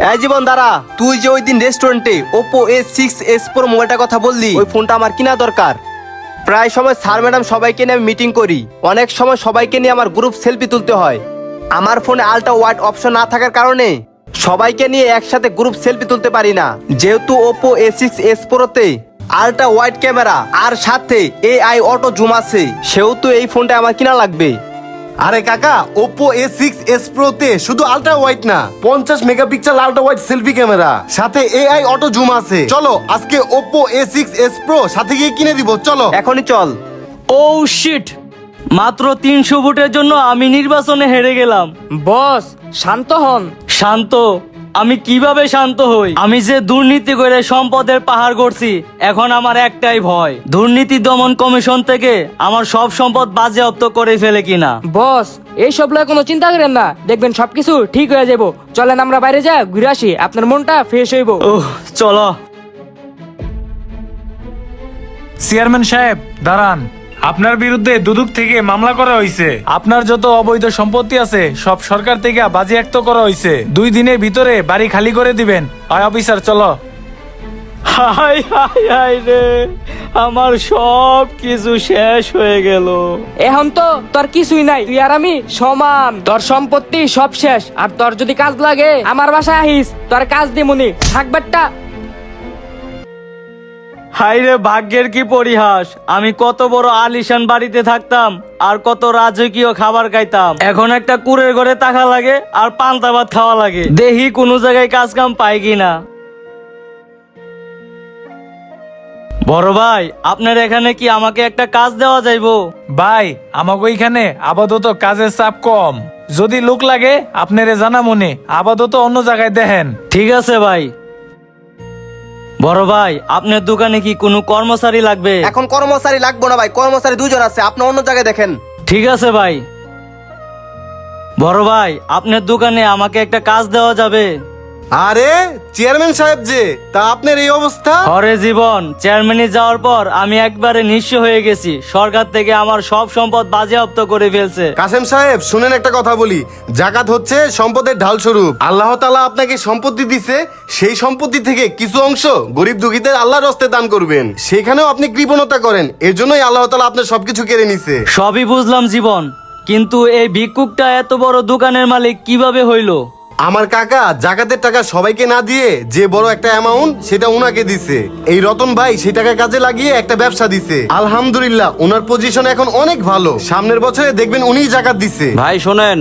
এই জীবন দাঁড়া, তুই যে ওই দিন রেস্টুরেন্টে Oppo A6s Pro মোবাইলটার কথা বললি, ওই ফোনটা আমার কিনা দরকার। প্রায় সময় স্যার ম্যাডাম সবাইকে নিয়ে আমি মিটিং করি, অনেক সময় সবাইকে নিয়ে আমার গ্রুপ সেলফি তুলতে হয়। আমার ফোনে আলট্রা ওয়াইড অপশন না থাকার কারণে সবাইকে নিয়ে একসাথে গ্রুপ সেলফি তুলতে পারি না। যেহেতু Oppo A6s Pro তে আলট্রা ওয়াইড ক্যামেরা আর সাথে AI অটো জুম আছে, সেহেতু এই ফোনটা আমার কিনা লাগবে। আরে কাকা, Oppo A6s Pro তে শুধু আলট্রা ওয়াইড না, 50 megapixel ultra wide selfie camera সাথে AI অটো জুম আছে। চলো আজকে Oppo A6s Pro সাথে গিয়ে কিনে দিব, চলো এখনই চল। ও শিট, মাত্র 300 ভোটের জন্য আমি নির্বাচনে হেরে গেলাম। বস শান্ত হন। শান্ত? আমি কিভাবে শান্ত হই? আমি যে দুর্নীতি করে সম্পদের পাহাড় গড়ছি, এখন আমার একটাই ভয়, দুর্নীতি দমন কমিশন থেকে আমার সব সম্পদ বাজেয়াপ্ত করে ফেলে কিনা। বস এইসব লয় কোনো চিন্তা করেন না, দেখবেন সবকিছু ঠিক হয়ে যাব। চলেন আমরা বাইরে যা ঘুরে আসি, আপনার মনটা ফ্রেশ হইব। ওহ চলো। চেয়ারম্যান সাহেব দাঁড়ান, আপনার বিরুদ্ধে দুদক থেকে মামলা করা হয়েছে। আপনার যত অবৈধ সম্পত্তি আছে সব সরকার থেকে বাজেয়াপ্ত করা হয়েছে। 2 দিনের ভিতরে বাড়ি খালি করে দিবেন। আয় অফিসার চলো। হাই হাই হাই রে, আমার সব কিছু শেষ হয়ে গেল। এখন তো তোর কিছুই নাই, তুই আর আমি সমান। তোর সম্পত্তি সব শেষ, আর তোর যদি কাজ লাগে আমার বাসায় আহিস, তোর কাজ দিমুনি, থাকবেটা। হাই রে, ভাগ্যের কি পরিহাস, আমি কত বড় আলিশান বাড়িতে থাকতাম আর কত রাজকীয় খাবার খাইতাম, এখন একটা কুড়ের ঘরে থাকা লাগে আর পান্তা ভাত খাওয়া লাগে। দেখি কোনো জায়গায় কাজ কাম পাই কিনা। বড় ভাই, আপনার এখানে কি আমাকে একটা কাজ দেওয়া যাইবো? ভাই আমাকে ওইখানে আপাতত কাজের চাপ কম, যদি লোক লাগে আপনারে জানা মনে, আপাতত অন্য জায়গায় দেখেন। ঠিক আছে ভাই। বড় ভাই, আপনার দোকানে কি কোনো কর্মচারী লাগবে? এখন কর্মচারী লাগবে না ভাই, কর্মচারী 2 জন আছে, আপনি অন্য জায়গায় দেখেন। ঠিক আছে ভাই। বড় ভাই, আপনার দোকানে আমাকে একটা কাজ দেওয়া যাবে? আরে চেয়ারম্যান সাহেব যে, তা আপনার এই অবস্থা? হরে জীবন, চেয়ারম্যানে যাওয়ার পর আমি একবারে নিঃস্ব হয়ে গেছি, সরকার থেকে আমার সব সম্পদ বাজেয়াপ্ত করে ফেলছে। কাসেম সাহেব শুনেন, একটা কথা বলি, জাকাত হচ্ছে সম্পদের ঢাল স্বরূপ। আল্লাহ তাআলা আপনাকে সম্পত্তি দিছে, সেই সম্পত্তি থেকে কিছু অংশ গরিব দুঃখীদের আল্লাহর রাস্তে দান করবেন। সেখানেও আপনি কৃপণতা করেন, এর জন্যই আল্লাহ তাআলা আপনার সবকিছু কেড়ে নিছে। সবই বুঝলাম জীবন, কিন্তু এই ভিক্ষুকটা এত বড় দোকানের মালিক কিভাবে হইলো? আমার কাকা জাকাতের টাকা সবাইকে না দিয়ে যে বড় একটা অ্যামাউন্ট সেটা উনাকে দিছে। এই রতন ভাই সেই টাকা কাজে লাগিয়ে একটা ব্যবসা দিছে। আলহামদুলিল্লাহ ওনার পজিশন এখন অনেক ভালো, সামনের বছরে দেখবেন উনিই জাকাত দিছে। ভাই শোনেন,